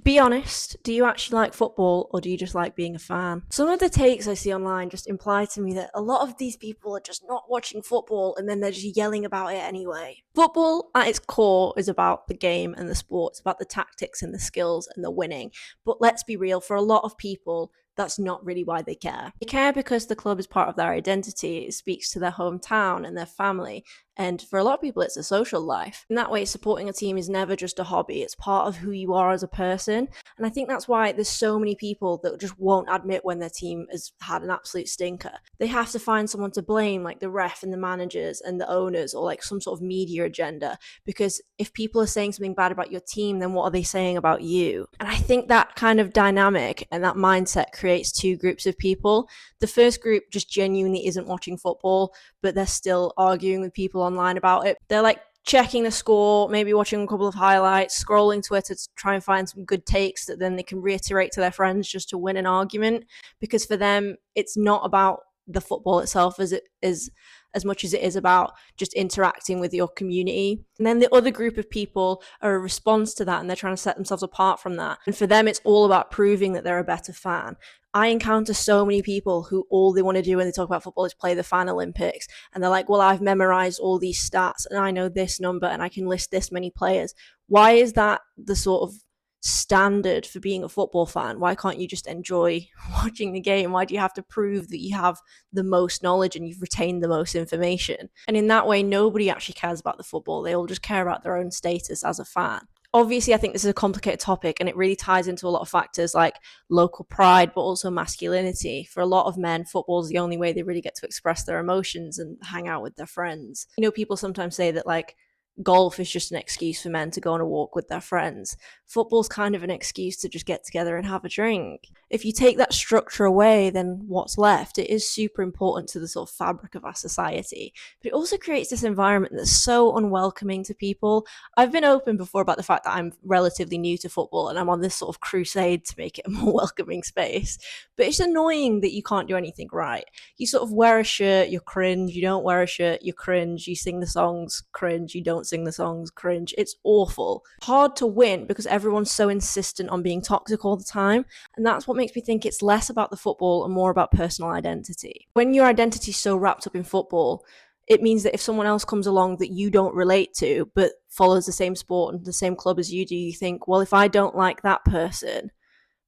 Be honest, do you actually like football or do you just like being a fan? Some of the takes I see online just imply to me that a lot of these people are just not watching football and then they're just yelling about it anyway. Football at its core is about the game and the sport, it's about the tactics and the skills and the winning. But let's be real, for a lot of people, that's not really why they care. They care because the club is part of their identity, it speaks to their hometown and their family, and for a lot of people, it's a social life. In that way, supporting a team is never just a hobby, it's part of who you are as a person. And I think that's why there's so many people that just won't admit when their team has had an absolute stinker. They have to find someone to blame, like the ref and the managers and the owners, or like some sort of media agenda. Because if people are saying something bad about your team, then what are they saying about you? And I think that kind of dynamic and that mindset creates two groups of people. The first group just genuinely isn't watching football, but they're still arguing with people online about it. They're like checking the score, maybe watching a couple of highlights, scrolling Twitter to try and find some good takes that then they can reiterate to their friends just to win an argument. Because for them, it's not about the football itself as it is as much as it is about just interacting with your community. And then the other group of people are a response to that and they're trying to set themselves apart from that. And for them, it's all about proving that they're a better fan. I encounter so many people who all they want to do when they talk about football is play the Fan Olympics. And they're like, well, I've memorized all these stats and I know this number and I can list this many players. Why is that the sort of standard for being a football fan? Why can't you just enjoy watching the game? Why do you have to prove that you have the most knowledge and you've retained the most information? And in that way, nobody actually cares about the football. They all just care about their own status as a fan. Obviously, I think this is a complicated topic and it really ties into a lot of factors like local pride, but also masculinity. For a lot of men, football is the only way they really get to express their emotions and hang out with their friends. You know, people sometimes say that like golf is just an excuse for men to go on a walk with their friends. Football's kind of an excuse to just get together and have a drink. If you take that structure away, then what's left? It is super important to the sort of fabric of our society, but it also creates this environment that's so unwelcoming to people. I've been open before about the fact that I'm relatively new to football and I'm on this sort of crusade to make it a more welcoming space, but it's annoying that you can't do anything right. You sort of wear a shirt, you're cringe. You don't wear a shirt, you're cringe. You sing the songs, cringe. You don't sing the songs, cringe. It's awful. Hard to win because everyone's so insistent on being toxic all the time. And that's what makes me think it's less about the football and more about personal identity. When your identity's so wrapped up in football, it means that if someone else comes along that you don't relate to, but follows the same sport and the same club as you do, you think, well, if I don't like that person,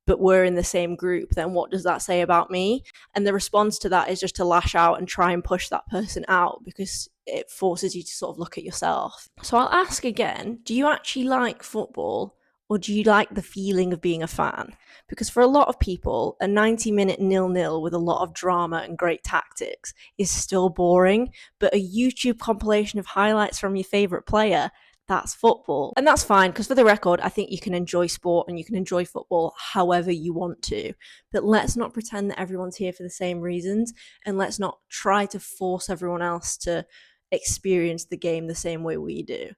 but we're in the same group, then what does that say about me? And the response to that is just to lash out and try and push that person out because it forces you to sort of look at yourself. So I'll ask again, do you actually like football or do you like the feeling of being a fan? Because for a lot of people, a 90-minute nil-nil with a lot of drama and great tactics is still boring, but a YouTube compilation of highlights from your favourite player, that's football. And that's fine, because for the record, I think you can enjoy sport and you can enjoy football however you want to. But let's not pretend that everyone's here for the same reasons, and let's not try to force everyone else to experience the game the same way we do.